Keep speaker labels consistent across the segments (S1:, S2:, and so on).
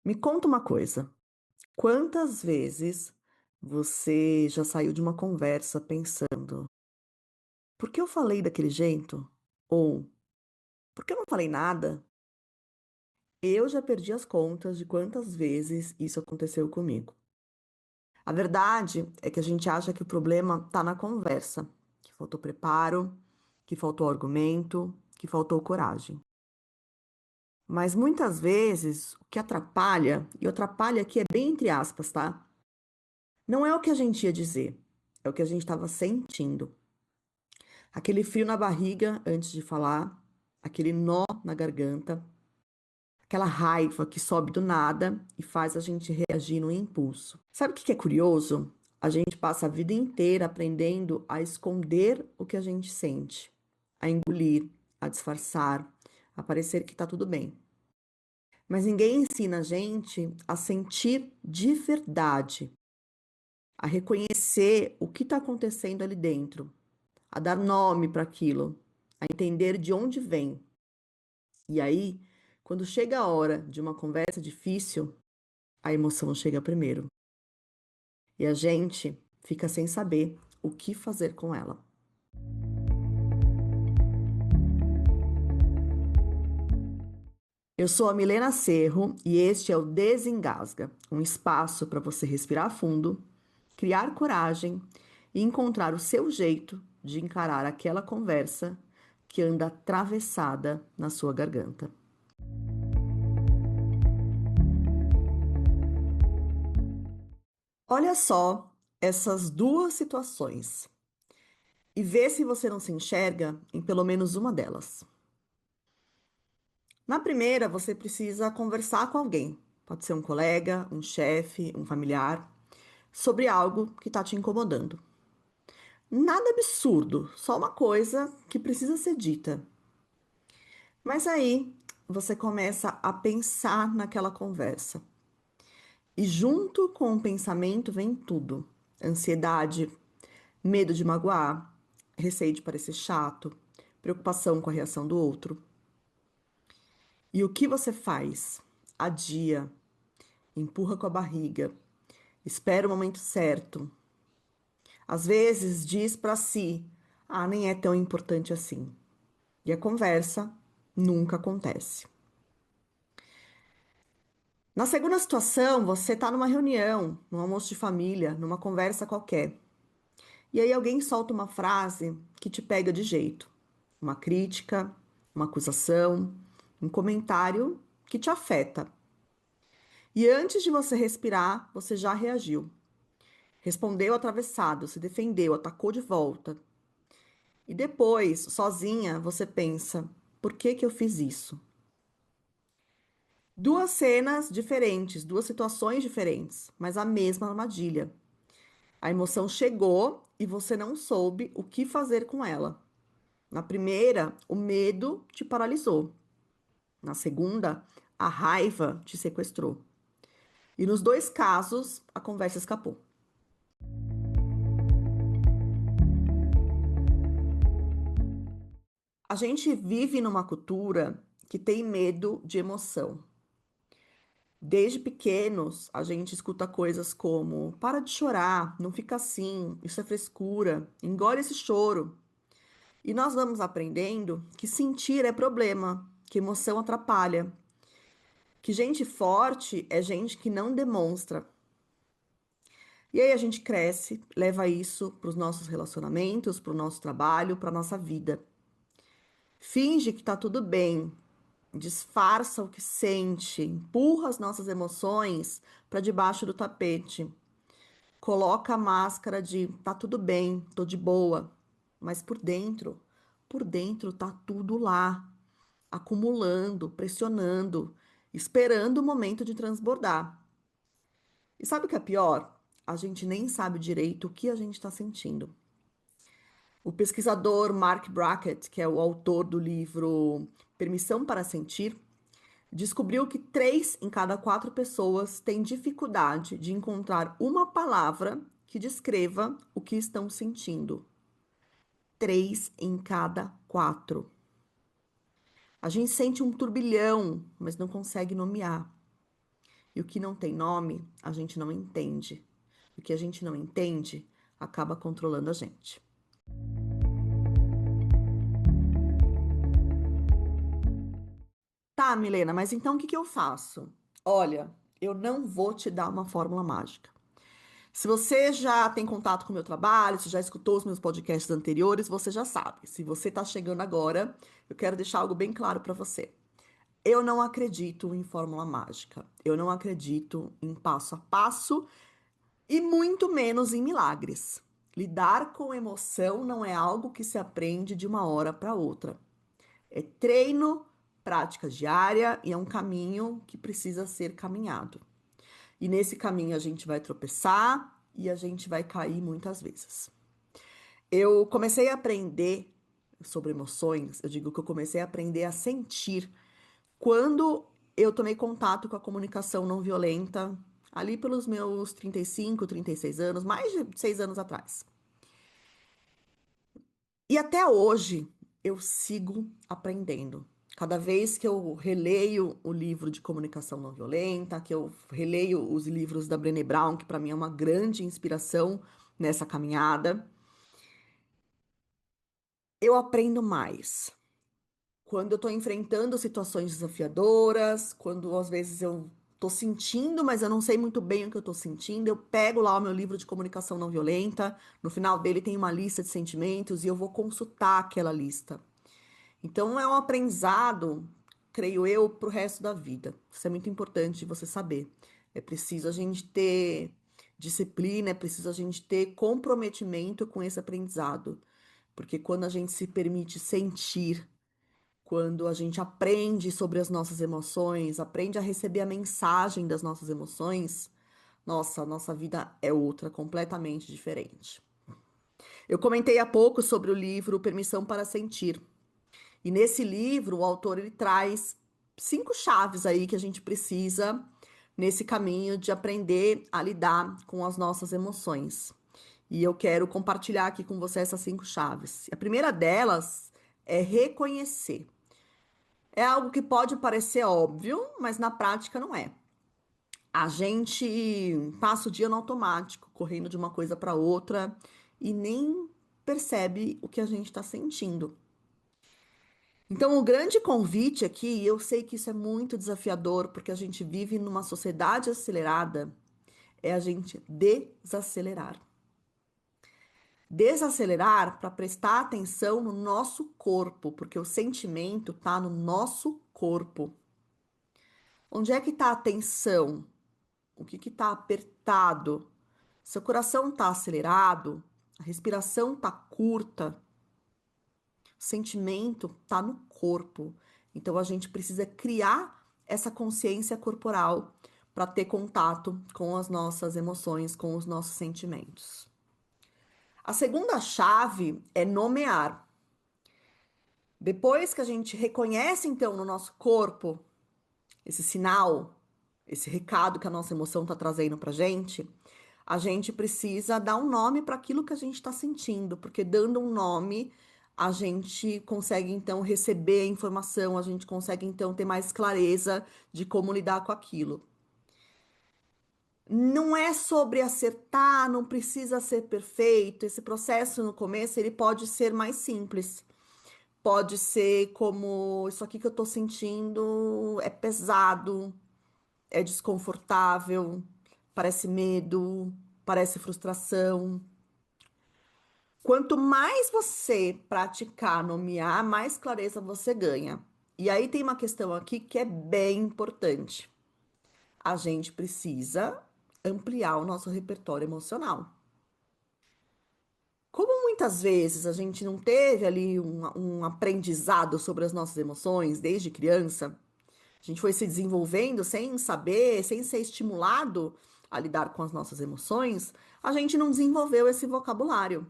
S1: Me conta uma coisa, quantas vezes você já saiu de uma conversa pensando: "Por que eu falei daquele jeito?" Ou "Por que eu não falei nada?" Eu já perdi as contas de quantas vezes isso aconteceu comigo. A verdade é que a gente acha que o problema está na conversa, que faltou preparo, que faltou argumento, que faltou coragem. Mas muitas vezes o que atrapalha, e o atrapalha aqui é bem entre aspas, tá? Não é o que a gente ia dizer, é o que a gente estava sentindo. Aquele frio na barriga antes de falar, aquele nó na garganta, aquela raiva que sobe do nada e faz a gente reagir no impulso. Sabe o que é curioso? A gente passa a vida inteira aprendendo a esconder o que a gente sente, a engolir, a disfarçar, a parecer que tá tudo bem. Mas ninguém ensina a gente a sentir de verdade, a reconhecer o que está acontecendo ali dentro, a dar nome para aquilo, a entender de onde vem. E aí, quando chega a hora de uma conversa difícil, a emoção chega primeiro. E a gente fica sem saber o que fazer com ela. Eu sou a Milena Cerro e este é o Desengasga, um espaço para você respirar fundo, criar coragem e encontrar o seu jeito de encarar aquela conversa que anda atravessada na sua garganta. Olha só essas duas situações e vê se você não se enxerga em pelo menos uma delas. Na primeira, você precisa conversar com alguém, pode ser um colega, um chefe, um familiar, sobre algo que está te incomodando. Nada absurdo, só uma coisa que precisa ser dita. Mas aí você começa a pensar naquela conversa. E junto com o pensamento vem tudo: ansiedade, medo de magoar, receio de parecer chato, preocupação com a reação do outro. E o que você faz? Adia, empurra com a barriga, espera o momento certo. Às vezes diz para si: "Ah, nem é tão importante assim". E a conversa nunca acontece. Na segunda situação, você está numa reunião, num almoço de família, numa conversa qualquer. E aí alguém solta uma frase que te pega de jeito. Uma crítica, uma acusação, um comentário que te afeta. E antes de você respirar, você já reagiu. Respondeu atravessado, se defendeu, atacou de volta. E depois, sozinha, você pensa: por que que eu fiz isso? Duas cenas diferentes, duas situações diferentes, mas a mesma armadilha. A emoção chegou e você não soube o que fazer com ela. Na primeira, o medo te paralisou. Na segunda, a raiva te sequestrou. E nos dois casos, a conversa escapou. A gente vive numa cultura que tem medo de emoção. Desde pequenos, a gente escuta coisas como: para de chorar, não fica assim, isso é frescura, engole esse choro. E nós vamos aprendendo que sentir é problema, que emoção atrapalha, que gente forte é gente que não demonstra. E aí a gente cresce, leva isso para os nossos relacionamentos, para o nosso trabalho, para a nossa vida. Finge que tá tudo bem, disfarça o que sente, empurra as nossas emoções para debaixo do tapete. Coloca a máscara de tá tudo bem, tô de boa, mas por dentro tá tudo lá, acumulando, pressionando, esperando o momento de transbordar. E sabe o que é pior? A gente nem sabe direito o que a gente está sentindo. O pesquisador Mark Brackett, que é o autor do livro Permissão para Sentir, descobriu que 3 em cada 4 pessoas têm dificuldade de encontrar uma palavra que descreva o que estão sentindo. 3 em cada 4. A gente sente um turbilhão, mas não consegue nomear. E o que não tem nome, a gente não entende. O que a gente não entende acaba controlando a gente. Tá, Milena, mas então o que que eu faço? Olha, eu não vou te dar uma fórmula mágica. Se você já tem contato com o meu trabalho, se já escutou os meus podcasts anteriores, você já sabe. Se você está chegando agora, eu quero deixar algo bem claro para você. Eu não acredito em fórmula mágica. Eu não acredito em passo a passo e muito menos em milagres. Lidar com emoção não é algo que se aprende de uma hora para outra. É treino, prática diária e é um caminho que precisa ser caminhado. E nesse caminho a gente vai tropeçar e a gente vai cair muitas vezes. Eu comecei a aprender sobre emoções, eu digo que eu comecei a aprender a sentir quando eu tomei contato com a comunicação não violenta, ali pelos meus 35, 36 anos, mais de 6 anos atrás. E até hoje eu sigo aprendendo. Cada vez que eu releio o livro de comunicação não violenta, que eu releio os livros da Brené Brown, que para mim é uma grande inspiração nessa caminhada, eu aprendo mais. Quando eu tô enfrentando situações desafiadoras, quando às vezes eu tô sentindo, mas eu não sei muito bem o que eu tô sentindo, eu pego lá o meu livro de comunicação não violenta, no final dele tem uma lista de sentimentos e eu vou consultar aquela lista. Então é um aprendizado, creio eu, pro resto da vida. Isso é muito importante você saber. É preciso a gente ter disciplina, é preciso a gente ter comprometimento com esse aprendizado. Porque quando a gente se permite sentir, quando a gente aprende sobre as nossas emoções, aprende a receber a mensagem das nossas emoções, nossa, a nossa vida é outra, completamente diferente. Eu comentei há pouco sobre o livro Permissão para Sentir. E nesse livro, o autor ele traz 5 chaves aí que a gente precisa nesse caminho de aprender a lidar com as nossas emoções. E eu quero compartilhar aqui com você essas 5 chaves. A primeira delas é reconhecer. É algo que pode parecer óbvio, mas na prática não é. A gente passa o dia no automático, correndo de uma coisa para outra e nem percebe o que a gente está sentindo. Então, o grande convite aqui, e eu sei que isso é muito desafiador, porque a gente vive numa sociedade acelerada, é a gente desacelerar. Desacelerar para prestar atenção no nosso corpo, porque o sentimento está no nosso corpo. Onde é que está a atenção? O que está apertado? Seu coração está acelerado? A respiração está curta? O sentimento está no corpo. Então a gente precisa criar essa consciência corporal para ter contato com as nossas emoções, com os nossos sentimentos. A segunda chave é nomear. Depois que a gente reconhece então no nosso corpo esse sinal, esse recado que a nossa emoção está trazendo para a gente precisa dar um nome para aquilo que a gente está sentindo, porque dando um nome, a gente consegue então receber a informação, a gente consegue então ter mais clareza de como lidar com aquilo. Não é sobre acertar, não precisa ser perfeito. Esse processo no começo, ele pode ser mais simples. Pode ser como isso aqui que eu tô sentindo é pesado, é desconfortável, parece medo, parece frustração. Quanto mais você praticar, nomear, mais clareza você ganha. E aí tem uma questão aqui que é bem importante. A gente precisa ampliar o nosso repertório emocional. Como muitas vezes a gente não teve ali um aprendizado sobre as nossas emoções desde criança, a gente foi se desenvolvendo sem saber, sem ser estimulado a lidar com as nossas emoções, a gente não desenvolveu esse vocabulário.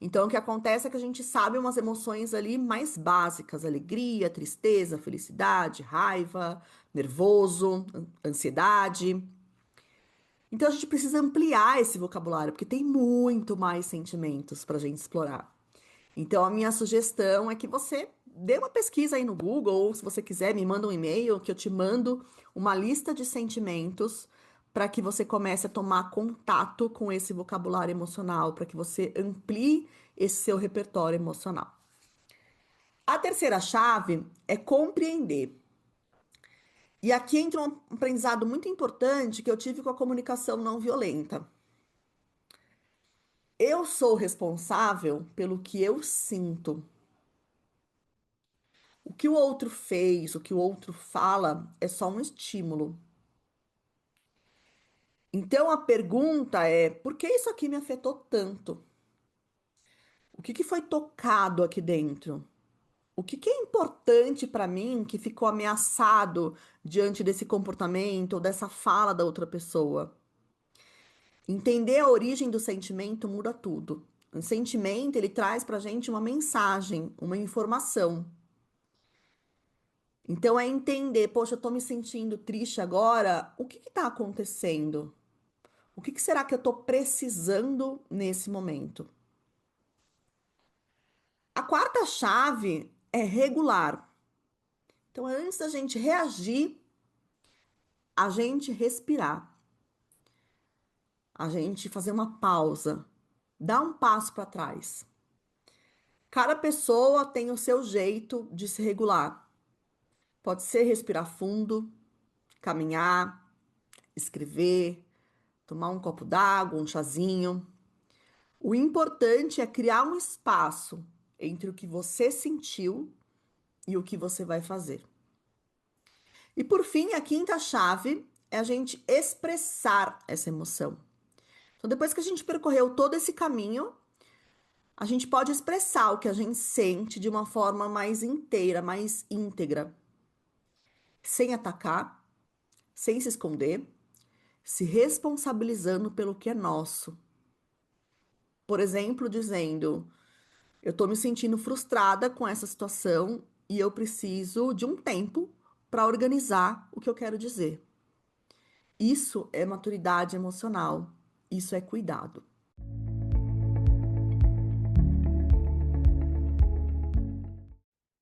S1: Então, o que acontece é que a gente sabe umas emoções ali mais básicas: alegria, tristeza, felicidade, raiva, nervoso, ansiedade. Então, a gente precisa ampliar esse vocabulário, porque tem muito mais sentimentos para a gente explorar. Então, a minha sugestão é que você dê uma pesquisa aí no Google, ou se você quiser, me manda um e-mail que eu te mando uma lista de sentimentos para que você comece a tomar contato com esse vocabulário emocional, para que você amplie esse seu repertório emocional. A terceira chave é compreender. E aqui entra um aprendizado muito importante que eu tive com a comunicação não violenta. Eu sou responsável pelo que eu sinto. O que o outro fez, o que o outro fala, é só um estímulo. Então a pergunta é: por que isso aqui me afetou tanto? O que foi tocado aqui dentro? O que é importante para mim que ficou ameaçado diante desse comportamento ou dessa fala da outra pessoa? Entender a origem do sentimento muda tudo. O sentimento, ele traz pra gente uma mensagem, uma informação. Então é entender, poxa, eu tô me sentindo triste agora, o que tá acontecendo? O que será que eu tô precisando nesse momento? A quarta chave é regular. Então, antes da gente reagir, a gente respirar, a gente fazer uma pausa, dar um passo para trás. Cada pessoa tem o seu jeito de se regular. Pode ser respirar fundo, caminhar, escrever, tomar um copo d'água, um chazinho. O importante é criar um espaço entre o que você sentiu e o que você vai fazer. E por fim, a quinta chave é a gente expressar essa emoção. Então, depois que a gente percorreu todo esse caminho, a gente pode expressar o que a gente sente de uma forma mais inteira, mais íntegra, sem atacar, sem se esconder, se responsabilizando pelo que é nosso. Por exemplo, dizendo: eu tô me sentindo frustrada com essa situação e eu preciso de um tempo para organizar o que eu quero dizer. Isso é maturidade emocional. Isso é cuidado.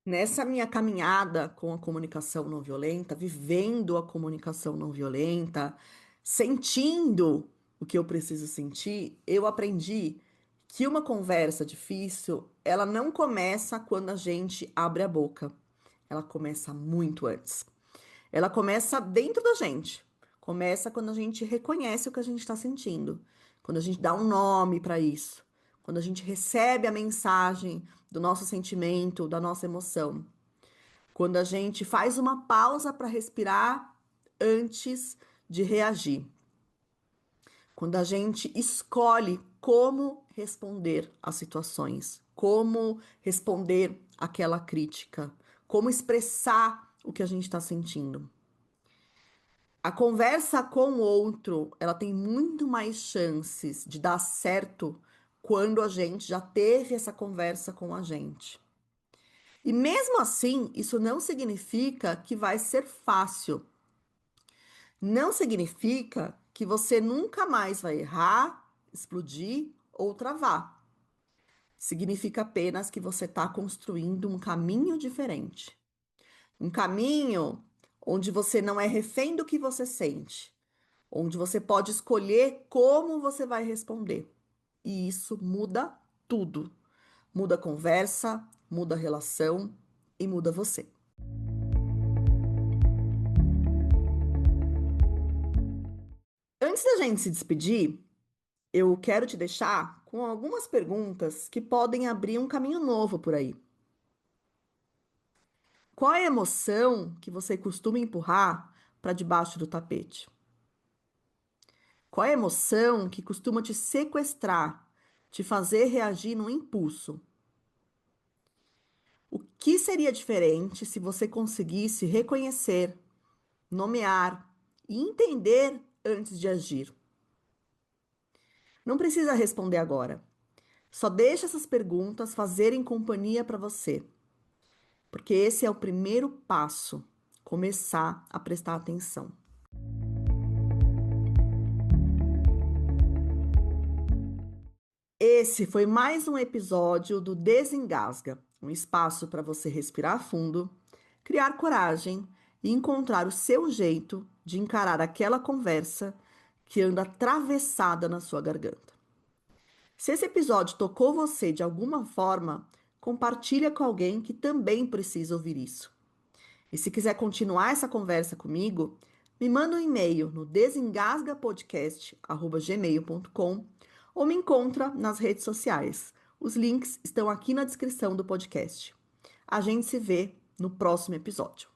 S1: Nessa minha caminhada com a comunicação não violenta, vivendo a comunicação não violenta, sentindo o que eu preciso sentir, eu aprendi que uma conversa difícil, ela não começa quando a gente abre a boca. Ela começa muito antes. Ela começa dentro da gente. Começa quando a gente reconhece o que a gente está sentindo, quando a gente dá um nome para isso, quando a gente recebe a mensagem do nosso sentimento, da nossa emoção, quando a gente faz uma pausa para respirar antes de reagir, quando a gente escolhe como responder às situações, como responder àquela crítica, como expressar o que a gente está sentindo. A conversa com o outro, ela tem muito mais chances de dar certo quando a gente já teve essa conversa com a gente. E mesmo assim, isso não significa que vai ser fácil. Não significa que você nunca mais vai errar, explodir ou travar. Significa apenas que você está construindo um caminho diferente. Um caminho onde você não é refém do que você sente, onde você pode escolher como você vai responder. E isso muda tudo. Muda a conversa, muda a relação e muda você. Antes da gente se despedir, eu quero te deixar com algumas perguntas que podem abrir um caminho novo por aí. Qual é a emoção que você costuma empurrar para debaixo do tapete? Qual é a emoção que costuma te sequestrar, te fazer reagir num impulso? O que seria diferente se você conseguisse reconhecer, nomear e entender antes de agir? Não precisa responder agora. Só deixa essas perguntas fazerem companhia para você, porque esse é o primeiro passo, começar a prestar atenção. Esse foi mais um episódio do Desengasga. Um espaço para você respirar fundo, criar coragem e encontrar o seu jeito de encarar aquela conversa que anda atravessada na sua garganta. Se esse episódio tocou você de alguma forma, compartilha com alguém que também precisa ouvir isso. E se quiser continuar essa conversa comigo, me manda um e-mail no desengasgapodcast@gmail.com ou me encontra nas redes sociais. Os links estão aqui na descrição do podcast. A gente se vê no próximo episódio.